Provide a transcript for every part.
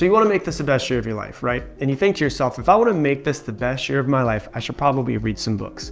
So you want to make this the best year of your life, right? And you think to yourself, if I want to make this the best year of my life, I should probably read some books.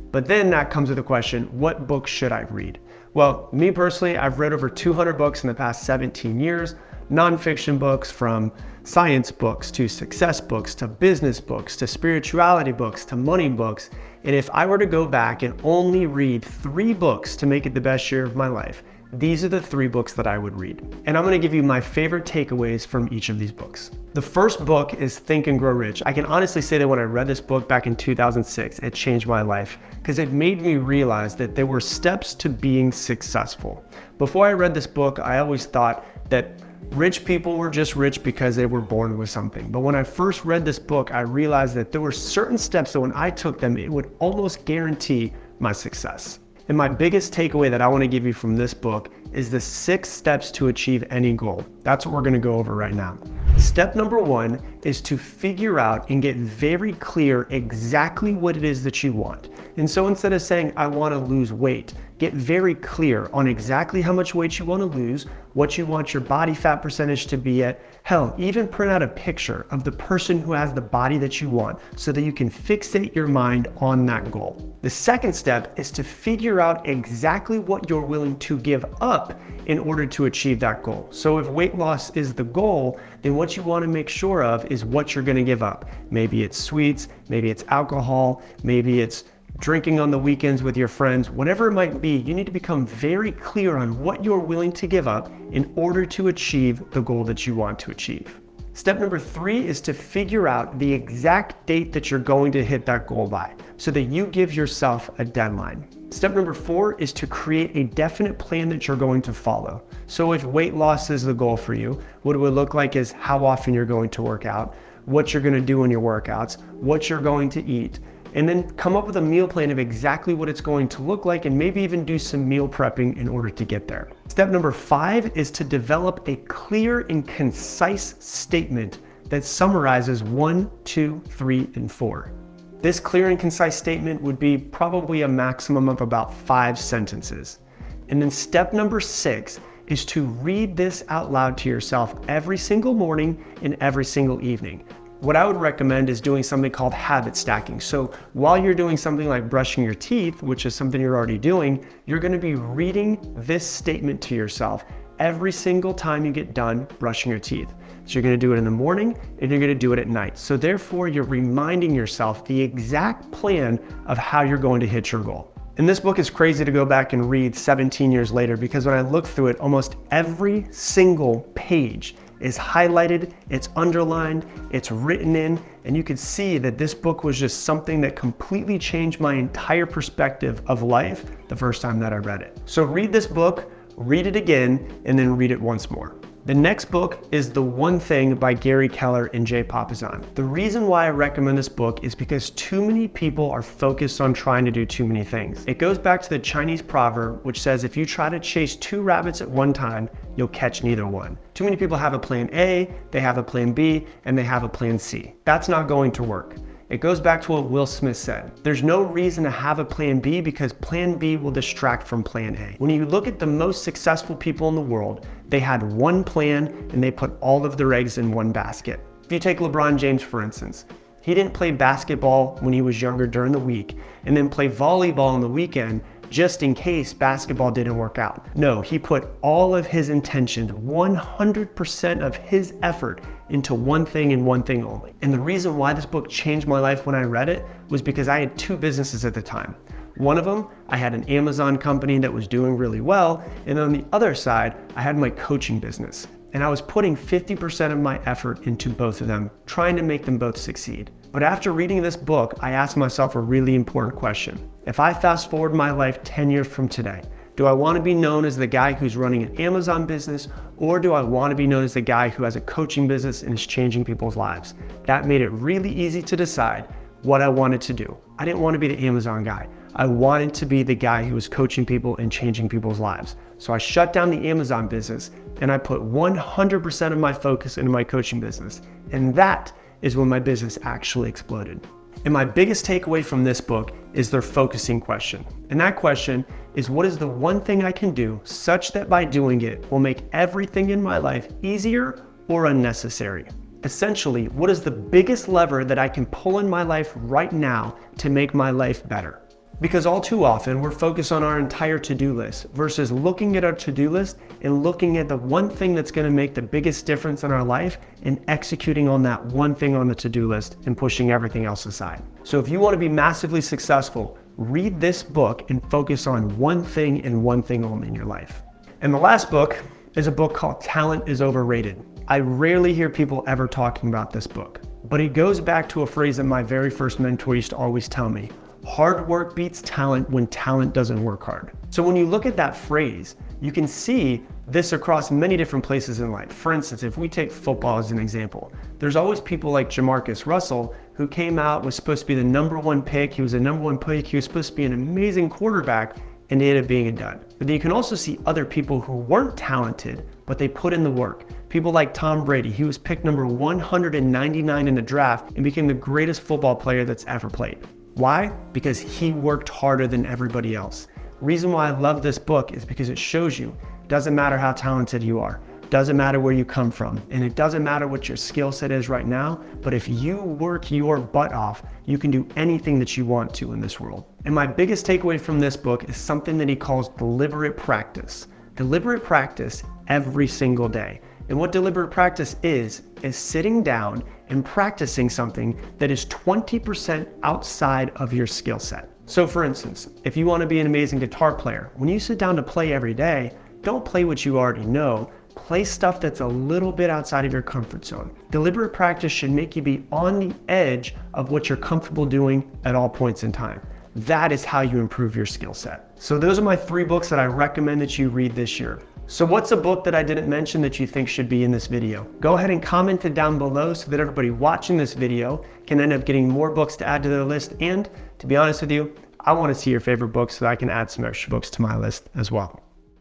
But then that comes with the question, what books should I read? Well, me personally, I've read over 200 books in the past 17 years, nonfiction books, from science books to success books to business books to spirituality books to money books. And if I were to go back and only read 3 books to make it the best year of my life, these are the 3 books that I would read. And I'm going to give you my favorite takeaways from each of these books. The first book is Think and Grow Rich. I can honestly say that when I read this book back in 2006, it changed my life because it made me realize that there were steps to being successful. Before I read this book, I always thought that rich people were just rich because they were born with something. But when I first read this book, I realized that there were certain steps that when I took them, it would almost guarantee my success. And my biggest takeaway that I want to give you from this book is the 6 steps to achieve any goal. That's what we're going to go over right now. Step number 1 is to figure out and get very clear exactly what it is that you want. And so instead of saying, I want to lose weight, get very clear on exactly how much weight you want to lose, what you want your body fat percentage to be at. Hell, even print out a picture of the person who has the body that you want so that you can fixate your mind on that goal. The second step is to figure out exactly what you're willing to give up in order to achieve that goal. So if weight loss is the goal, then what you want to make sure of is what you're going to give up. Maybe it's sweets, maybe it's alcohol, maybe it's drinking on the weekends with your friends, whatever it might be. You need to become very clear on what you're willing to give up in order to achieve the goal that you want to achieve. Step number 3 is to figure out the exact date that you're going to hit that goal by so that you give yourself a deadline. Step number 4 is to create a definite plan that you're going to follow. So if weight loss is the goal for you, what it would look like is how often you're going to work out, what you're going to do in your workouts, what you're going to eat, and then come up with a meal plan of exactly what it's going to look like, and maybe even do some meal prepping in order to get there. Step number 5 is to develop a clear and concise statement that summarizes 1, 2, 3, and 4. This clear and concise statement would be probably a maximum of about 5 sentences. And then step number 6 is to read this out loud to yourself every single morning and every single evening. What I would recommend is doing something called habit stacking. So while you're doing something like brushing your teeth, which is something you're already doing, you're going to be reading this statement to yourself every single time you get done brushing your teeth. So you're going to do it in the morning and you're going to do it at night. So therefore, you're reminding yourself the exact plan of how you're going to hit your goal. And this book is crazy to go back and read 17 years later, because when I look through it, almost every single page is highlighted, it's underlined, it's written in, and you can see that this book was just something that completely changed my entire perspective of life the first time that I read it. So read this book, read it again, and then read it once more. The next book is The One Thing by Gary Keller and Jay Papasan. The reason why I recommend this book is because too many people are focused on trying to do too many things. It goes back to the Chinese proverb, which says if you try to chase 2 rabbits at one time, you'll catch neither one. Too many people have a plan A, they have a plan B, and they have a plan C. That's not going to work. It goes back to what Will Smith said. There's no reason to have a plan B because plan B will distract from plan A. When you look at the most successful people in the world, they had one plan and they put all of their eggs in one basket. If you take LeBron James, for instance, he didn't play basketball when he was younger during the week and then play volleyball on the weekend just in case basketball didn't work out. No, he put all of his intentions, 100% of his effort into one thing and one thing only. And the reason why this book changed my life when I read it was because I had 2 businesses at the time. One of them, I had an Amazon company that was doing really well. And on the other side, I had my coaching business. And I was putting 50% of my effort into both of them, trying to make them both succeed. But after reading this book, I asked myself a really important question. If I fast forward my life 10 years from today, do I want to be known as the guy who's running an Amazon business, or do I want to be known as the guy who has a coaching business and is changing people's lives? That made it really easy to decide what I wanted to do. I didn't want to be the Amazon guy. I wanted to be the guy who was coaching people and changing people's lives. So I shut down the Amazon business and I put 100% of my focus into my coaching business. And that is when my business actually exploded. And my biggest takeaway from this book is their focusing question. And that question is, what is the one thing I can do such that by doing it will make everything in my life easier or unnecessary? Essentially, what is the biggest lever that I can pull in my life right now to make my life better? Because all too often, we're focused on our entire to-do list versus looking at our to-do list and looking at the one thing that's gonna make the biggest difference in our life and executing on that one thing on the to-do list and pushing everything else aside. So if you wanna be massively successful, read this book and focus on one thing and one thing only in your life. And the last book is a book called Talent is Overrated. I rarely hear people ever talking about this book, but it goes back to a phrase that my very first mentor used to always tell me: hard work beats talent when talent doesn't work hard. So when you look at that phrase, you can see this across many different places in life. For instance, if we take football as an example, there's always people like Jamarcus Russell, who came out, was supposed to be the #1 pick. He was a #1 pick. He was supposed to be an amazing quarterback, and they ended up being a dud. But then you can also see other people who weren't talented, but they put in the work. People like Tom Brady. He was picked number 199 in the draft and became the greatest football player that's ever played. Why? Because he worked harder than everybody else. Reason why I love this book is because it shows you it doesn't matter how talented you are, doesn't matter where you come from, and it doesn't matter what your skill set is right now, but if you work your butt off, you can do anything that you want to in this world. And my biggest takeaway from this book is something that he calls deliberate practice. Deliberate practice every single day. And what deliberate practice is sitting down and practicing something that is 20% outside of your skill set. So for instance, if you want to be an amazing guitar player, when you sit down to play every day, don't play what you already know. Play stuff that's a little bit outside of your comfort zone. Deliberate practice should make you be on the edge of what you're comfortable doing at all points in time. That is how you improve your skill set. So those are my 3 books that I recommend that you read this year. So what's a book that I didn't mention that you think should be in this video? Go ahead and comment it down below so that everybody watching this video can end up getting more books to add to their list. And to be honest with you, I want to see your favorite books so that I can add some extra books to my list as well.